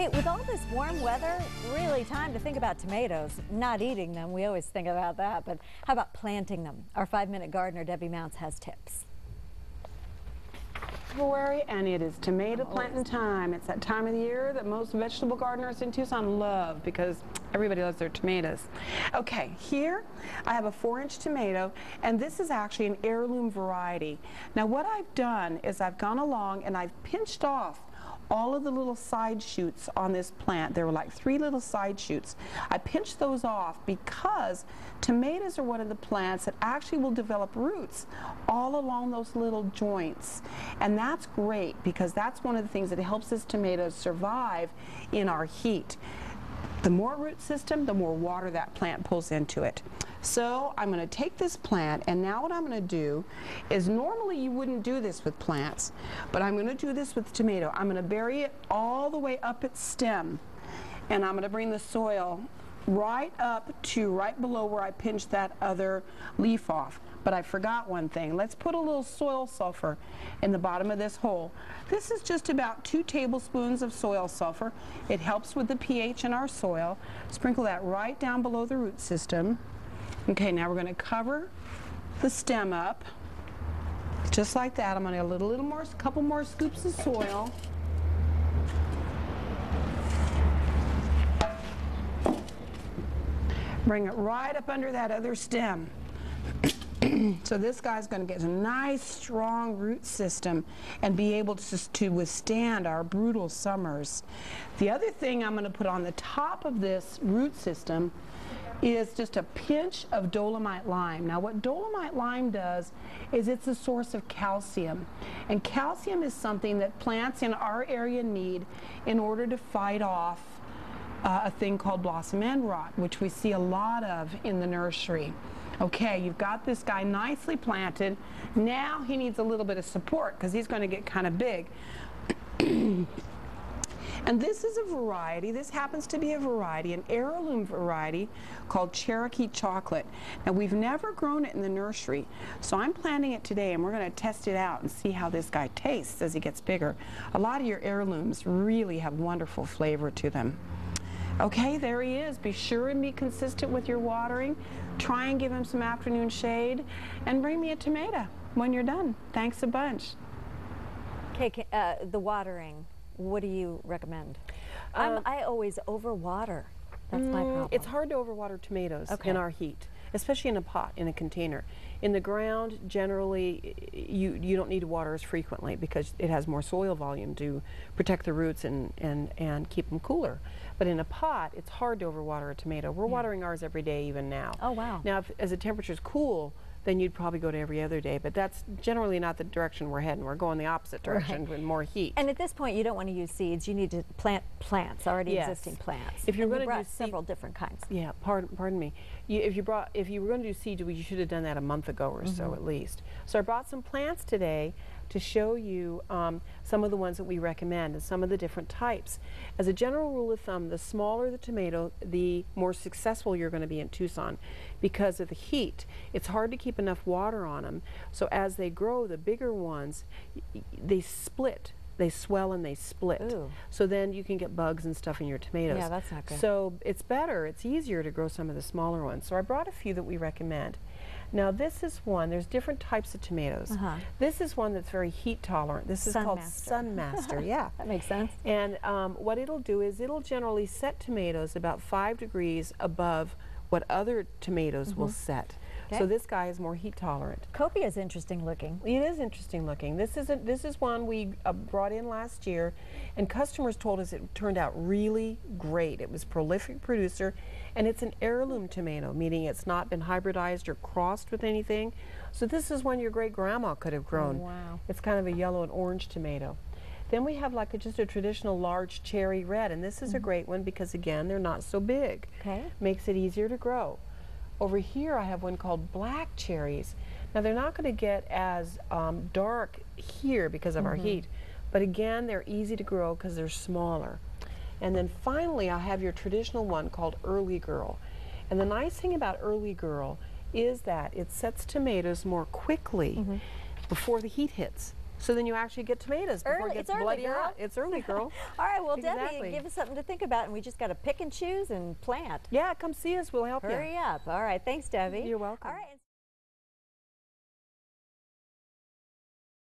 Hey, with all this warm weather, really time to think about tomatoes. Not eating them, we always think about that, but how about planting them? Our 5-minute gardener, Debbie Mounce, has tips. February, and it is tomato planting time. It's that time of the year that most vegetable gardeners in Tucson love because everybody loves their tomatoes. Okay, here I have a 4-inch tomato, and this is actually an heirloom variety. Now what I've done is I've gone along and I've pinched off all of the little side shoots on this plant. There were like 3 little side shoots. I pinched those off because tomatoes are one of the plants that actually will develop roots all along those little joints. And that's great because that's one of the things that helps this tomato survive in our heat. The more root system, the more water that plant pulls into it. So I'm going to take this plant, and now what I'm going to do is, normally you wouldn't do this with plants, but I'm going to do this with tomato. I'm going to bury it all the way up its stem, and I'm going to bring the soil right up to right below where I pinched that other leaf off. But I forgot one thing. Let's put a little soil sulfur in the bottom of this hole. This is just about 2 tablespoons of soil sulfur. It helps with the pH in our soil. Sprinkle that right down below the root system. Okay, now we're going to cover the stem up just like that. I'm going to add a little more, couple more scoops of soil. Bring it right up under that other stem. So this guy's going to get a nice strong root system and be able to withstand our brutal summers. The other thing I'm going to put on the top of this root system is just a pinch of dolomite lime. Now what dolomite lime does is it's a source of calcium, and calcium is something that plants in our area need in order to fight off a thing called blossom end rot, which we see a lot of in the nursery. Okay, you've got this guy nicely planted. Now he needs a little bit of support because he's going to get kind of big. And this is a variety, this happens to be a variety, an heirloom variety called Cherokee Chocolate. Now we've never grown it in the nursery, so I'm planting it today and we're going to test it out and see how this guy tastes as he gets bigger. A lot of your heirlooms really have wonderful flavor to them. Okay, there he is. Be sure and be consistent with your watering. Try and give him some afternoon shade, and bring me a tomato when you're done. Thanks a bunch. Okay, the watering, what do you recommend? I always overwater. That's my problem. It's hard to overwater tomatoes in our heat, especially in a pot, in a container. In the ground, generally, you don't need to water as frequently because it has more soil volume to protect the roots and keep them cooler. But in a pot, it's hard to overwater a tomato. We're watering ours every day even now. Oh, wow. Now, as the temperature's cool, then you'd probably go to every other day, but that's generally not the direction we're heading. We're going the opposite direction with more heat. And at this point, you don't want to use seeds. You need to plant plants, already existing plants. If you're going to do several different kinds. Yeah, pardon me. If you were going to do seeds, you should have done that a month ago or so at least. So I brought some plants today to show you some of the ones that we recommend and some of the different types. As a general rule of thumb, the smaller the tomato, the more successful you're going to be in Tucson because of the heat. It's hard to keep enough water on them, so as they grow, the bigger ones, they split. They swell and they split. Ooh. So then you can get bugs and stuff in your tomatoes. Yeah, that's not good. So it's better, it's easier to grow some of the smaller ones. So I brought a few that we recommend. Now this is one, there's different types of tomatoes. This is one that's very heat tolerant. This is called Sunmaster. Yeah. That makes sense. And what it'll do is it'll generally set tomatoes about 5 degrees above what other tomatoes will set. So this guy is more heat tolerant. Copia is interesting looking. It is interesting looking. This is one we brought in last year, and customers told us it turned out really great. It was a prolific producer, and it's an heirloom tomato, meaning it's not been hybridized or crossed with anything. So this is one your great grandma could have grown. Oh, wow. It's kind of a yellow and orange tomato. Then we have like just a traditional large cherry red, and this is a great one because again they're not so big. Okay. Makes it easier to grow. Over here I have one called black cherries. Now they're not going to get as dark here because of our heat, but again they're easy to grow because they're smaller. And then finally I have your traditional one called Early Girl. And the nice thing about Early Girl is that it sets tomatoes more quickly before the heat hits. so then you actually get tomatoes before Early, it gets it's early, bloody girl. hot. It's early, girl. All right, well, Exactly. Debbie, give us something to think about, and we just got to pick and choose and plant. Yeah, come see us. We'll help you. Hurry up. All right, thanks, Debbie. You're welcome. All right.